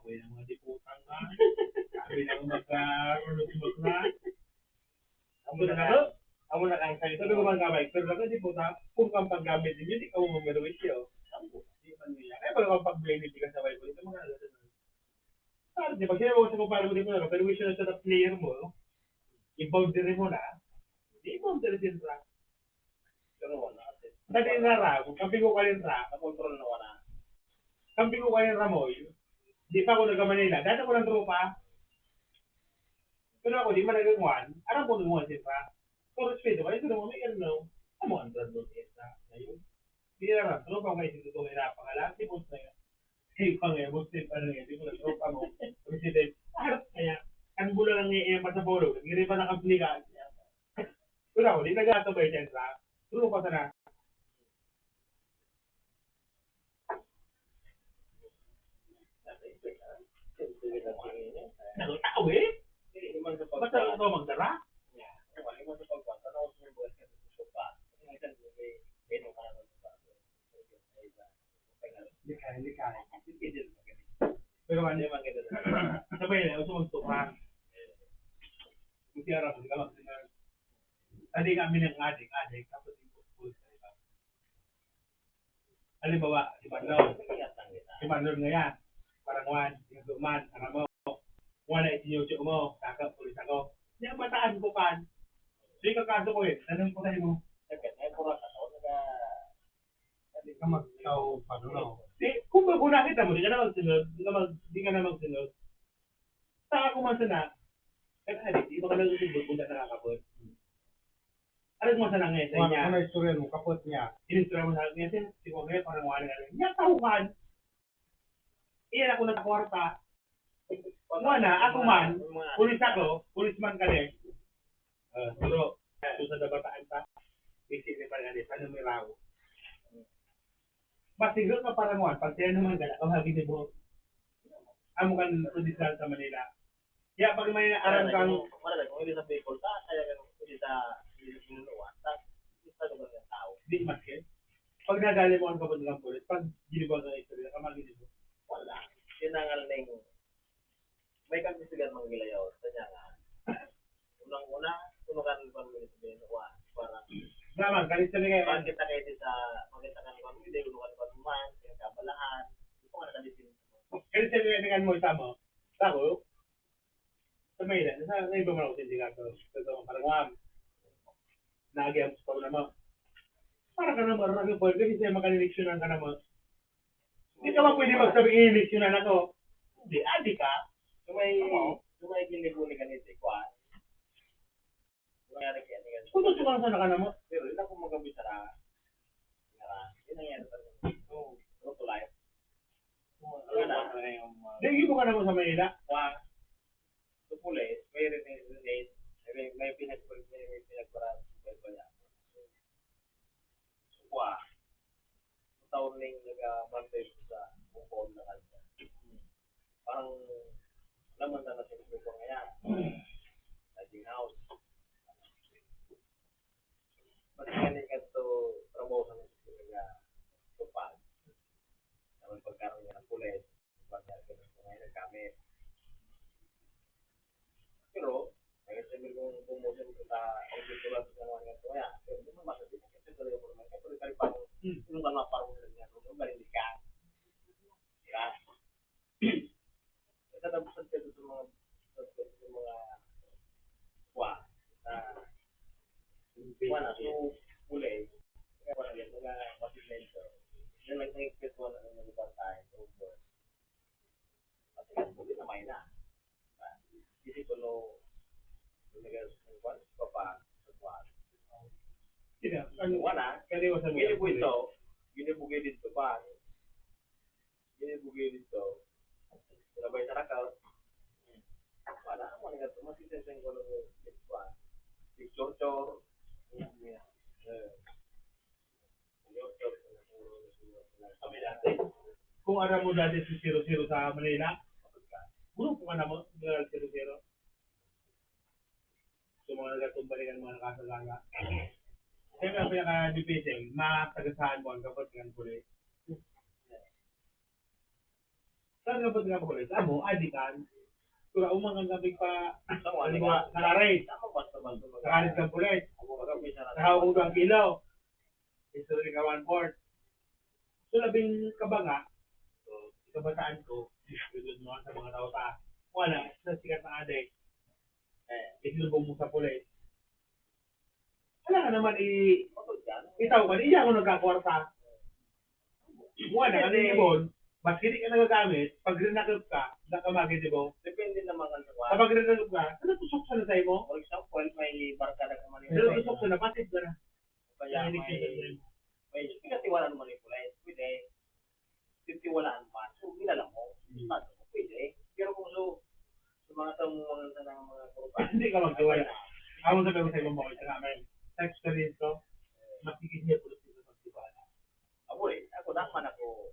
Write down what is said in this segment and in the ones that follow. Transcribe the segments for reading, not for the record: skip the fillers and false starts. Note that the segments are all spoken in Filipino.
Uy, ng mga diputang ka. Sabi na magkaroon ng bakla. Amo na kang sabi ko man kamay, pero lang di puta, kung kang paggamit din yun, ikaw mo meron siya. Di man niya. Kaya ba kang pag-blame di ka sa Bible? Ito mga ano. Di ba sinabi ko sa kumpara mo din mo, pero wish na sa player mo, i-boundary mo na, di boundary din ra. Pero wala. Dati na ra, kung kampi ko ka rin ra, na-control na wala. Kampi ko ka rin ra mo, di pa ako nagka-Manila. Dati ako ng tropa, pero ako di man nagagwan, aram ko nagagwan siya. Pero respeto, kaya ito naman, may ano, amo ang trandon sa ngayon. Hindi na rin, tropa ko ngayon, ito may napangalan, di po sa ngayon. Hey, pangay, Muslim, ano ngayon, di po na tropa mo, president, harap kaya, ang bula lang niya yung pasaporo, hindi pa nakaplikan. Pero ako, di nag-atabay siya sa, tropa sa na, nagtao eh. Basta lang ito magdara. Likay. Pero ano, sabay na, gusto magtukan. Kasi harap, hindi ka magsinag. Tadi kami ng adik, tapos yung school sa iba. Halimbawa, si Bandol ngayon, parang one, yung duman, alam mo, wala itinyocho mo, kakap ulit ako. Hindi ang mataan ko kan. So yung kakaso ko eh, tanong ko tayo mo. Hindi ka magtaw, paano na? Kung nakita mo, di ka na magsunod, di ka na magsunod. Saka kung masana, di ba ka lang usibot kung nakakapot? Ano mo sa langit sa niya? Ano istorya mo, kapot niya? Inistorya mo sa langit, si Kongre, parang wala nga. Niya tahukan. Iyan ako nagkakwarta. Wala, ako man, pulis man ka din. Pero, kung sa dabataan pa, isipin pa nga din, ano may raw? Pasigil ka parang wan, pag siya naman gala, kamahagi ni Bo. Amo kan pudisal sa Manila. Ya, pag may aram kang... Wala, kung hindi sa Bicol, kaya ganun, hindi sa Inunuan, sa lugar ng tao. Di maski. Pag nadali mo ang kapag ng pulis, pag ginibag ng istorya, kamahagi ni Bo. Wala. Sinangal na yung... May kami sigat mga gilayaw, sa niya nga. Unang-una, tunukan ko ang sabihin, parang... Naman, kalit sa mga kayo. Kita kayo sa... Makita ka ng pamilya, unukan ko naman, pinagkabalahan. Ito nga nakalitin. Kalit sa mga dengan mo, isa mo. Tako, sa Mayla, nasa iba mo ako sindikato. Ito, parang wam. Nagayam sa naman. Para ka naman, marami po. Kasi siya makaleleksyonan ka naman. Hindi ka ba pwede magsabi, eleksyonan ako? Hindi, adi ka. Sumay gilibuli ka nito, ikuan. Kung gusto ka sana ka naman. Pero hindi ako magabit sa yun ang yan. True to life. Hindi mo ka naman sa Manila. Sa pulis, may renate, may pinagparaan sa niya. Suwa. Taon ning nag-mantay sa bukod na kanya. Parang naman na natin ko ngayon. Naging house. Masikanin ka ito promotion ng tupad. Naman pagkaroon niya ng pulis, pagkaroon niya ng ngayon kami. Pero, kaya sabi kong promotion ko sa auditora sa mga nga ito, pero hindi mo masabi na kasi talaga mo naman. Pero kaya parang, yung mga parang niya, yung galing ka. Diba? Natabusan ka sa mga wala, so, kulay. Kaya wala yan, mga masimento. Yan lang na-expect ko na nag-ibang tayo. Kasi kasi hindi na may na. Isip ko no, nag-ibang pa sa buwan. Wala, gini po ito, ginibugay dito pa. Ginibugay dito. Sinabay sa rakaw. Wala, masisenseng ko lang yung buwan. Picture-chor. Kung alam mo dati si 00 sa Manila, grupo ka na mo, 00. So mga nagatumbalikan mga nakasalaga. Kaya nga pinaka-difícil, matagasahan mo ang kapag ng pulis. Saan nga ba nakakulit? Amo, adikan. Kung umangang gabi pa, nakaray. Nakalit kang pulit. Nakahugog ang kilo. Ito rin ka 1/4. So, labing kabanga, kabataan ko, discredit mo sa mga tao ta. Wala, sa sikat na adik. Isilubong mo sa pulit. Wala ka naman itaw ka, iya ko nagkakwarta. Wala ka na ibon, mas hindi ka nagagamit, pag rinakip ka, nakamagin di ba? Depende naman ang nakuha. Kapag rinakip ka, ano tusok sa na sa'yo mo? For example, may barkada ka man Pero tusok sa na, patid ka na. Kaya may pinatiwalaan naman yung kulay. Pwede. Pinatiwalaan pa. So, ginala mo. Pwede. Pero kung sa mga taong mga kurban. Hindi ka magtiwala. Ako sabi ko sa ibang mga isa namin, sa experience ko, makikita po sila magtiwala. Ako naman ako.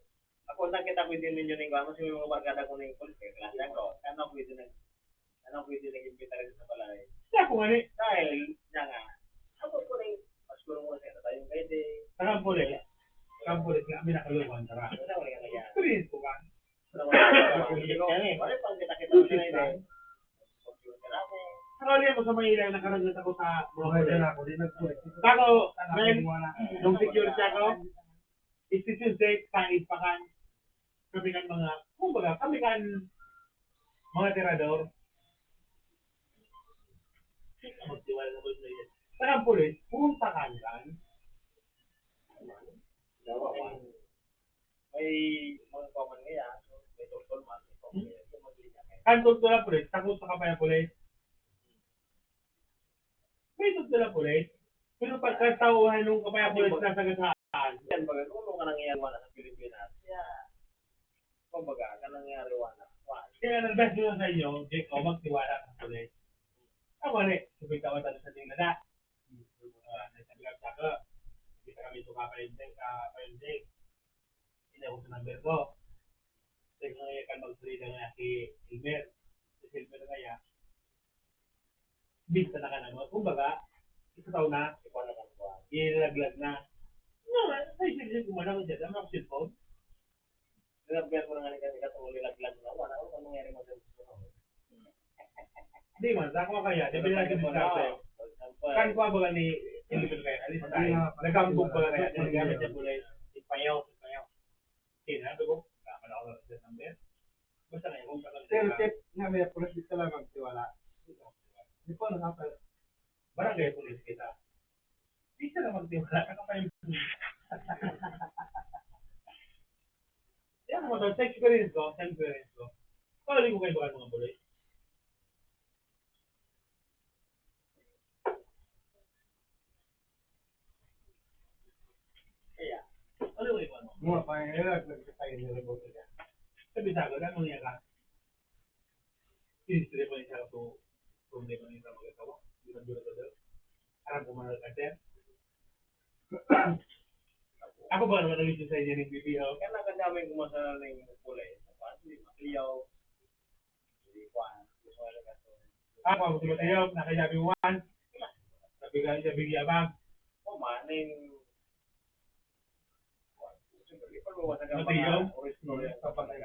Ako nakita ko din ninyo ng kasi may mga barkada ko ng kulit. Kaya ko, ano pwede nag-imbita rin sa balay. Kaya ko nga ni, Dahil, niya nga, ako ko rin, mas ko muna sa tayong pwede. sa kampulit nga, kami nakaluwan, tara. Experience ko ka. Wala pang kita-kita mo sila yun. Karali ako sa Manila, nakaragat ako sa mga Ako, men, nung security ako, institute sa ispakan, kami kan mga, kumbaga, kami kan mga tirador. Magtiwala na po sila. Sa kampulit, punta kan. May mga common kaya, may doktor man, Kanto na pulit, takot sa kapaya pulit. May tutula pulit. Pero pagkatauhan nung kapaya pulit na sa gasaan. Yan baga, kung ka nangyayari wala sa Pilipinas, kumbaga, ka nangyayari wala. Kaya nag-best nyo sa inyo, Jake, magtiwala sa pulit. Ako ni, subig tawad sa tingin na. Nagsabigat sa ka. Kita kami suka pa yung Jake. Hindi ako sa number ko. Kasi ngayon kan mag-free na nga si Hilmer. Si Hilmer kaya. Bista na ka na mo. Kumbaga, isa na, ilaglag na. No, sa isip kumanang dyan. Ang mga cellphone. Nilagyan ko na nga kasi katong nilaglag na. Wala ko anong nangyari mo sa Hindi man, ako kaya. Di ba nila diskarte? Kan ko ba ni Hilmer kaya? Alis tayo. Nagambog ba kaya? Nagamit niya pula ipayaw. Sinabi ko, kaman ako sa number. Basta ngayon, kung kalang Pero tip nga may pulis dito lang magtiwala. Di po nakapal. barangay pulis kita. Di ka na magtiwala. Ano pa yung yan mo to, sa experience ko. Pagaling ko kayo ba mga pulis? Kaya, Ano ko ikaw mo? Mga pangyayari, nagkatayin nila mo nila. Sabi sa akin, ano niya ka? Sinistri pa niya sa problema niya sa mga kawa. Dura ko doon. Aram ko mga kader. Ako ba naman nag sa inyo ng BPO? kaya nakadaming kumasal ng kulay. Hindi makliyaw. Hindi kwan. Gusto nga lang ito. Ako, ako si Mateo, nakasabi 1. Sabi ka niya, bigyan bang. Maning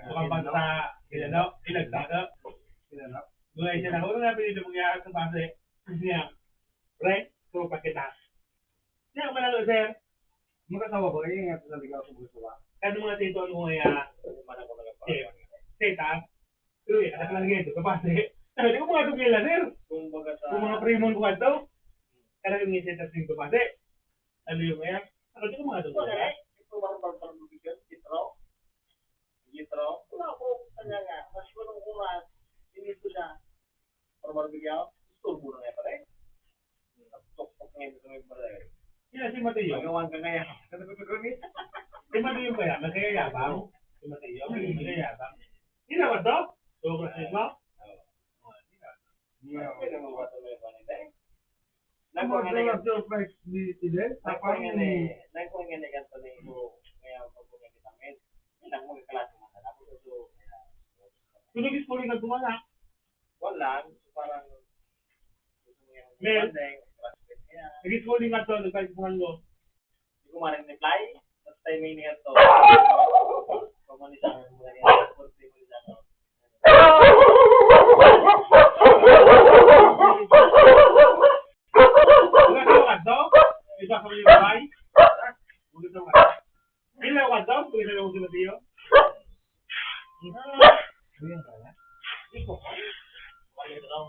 Mukhang basta, ilagtaga. Gulay siya na, kung nga pinito mangyayari sa base, niya, right? So, pakita. Siya, manalo, sir. Magkasawa ba kayo nga sa ligaw sa gusto ba? Kano mga tito, ano nga, teta, pero eh, anak lang ganito, kapase. Sabi ko mga tugila, sir. Kung mga primon ko ka daw, kaya yung isa sa sing kapase. Ano yung kaya? Sabi ko mga tugila. Gitro, wala ko kanya nga, mas kunong kumas, inito siya, para marbigyaw, turbo na nga pala eh. Tok-tok ngayon sa may balay. Sila si Mateo. Magawan ka ngayon. Si Mateo kaya, magkayayabang. Si Mateo, magkayayabang. Hindi naman to? Sobra sa ito? Pwede mo ba ito may panitay? Ang mga surprise ni Fidel, tapang Nagkuhan nga na ganito na ito, kaya pagpunan kita ngayon, hindi lang mga klase mo na ako ito. Tulogis po rin nagtumala. Wala, parang gusto mo yung Mel. bandeng, classmate niya. Nagis po rin nagtumala, nagpagpunan ko. Hindi ko maring reply, tapos tayo may niya to. pagmanisahan mo na yan. Porte mo nila. Bukan sa kanto? Ito sa mga bahay? Bukan sa kanto? Ilan ang kanto? Bukan sa mga tiyo? Yun pala. Iko. Wala ito daw.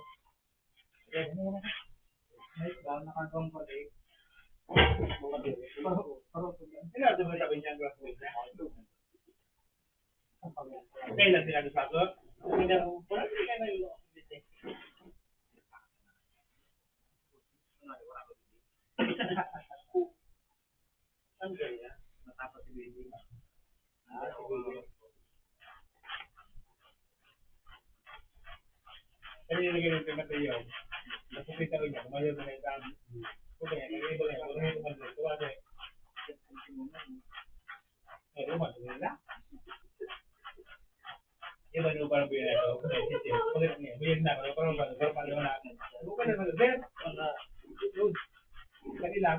May ba nakagawang pala eh. Ilan ang sabi niya ang glass niya? Kailan sila nasagot? Wala sila na yung ano kaya? Matapos si Baby. Kaya nilagay ng Mateo. Nakukita ko niya, kumayo na yung dami. Kaya nilagay ko niya, kung ano yung kumayo. Kumayo. Eh, kumayo nila. Iba nyo parang biyaya ko. Kaya sisiyo. Kaya niya, biyaya na ako. Parang paliwanag. Kung ka na mag-ver, kanila.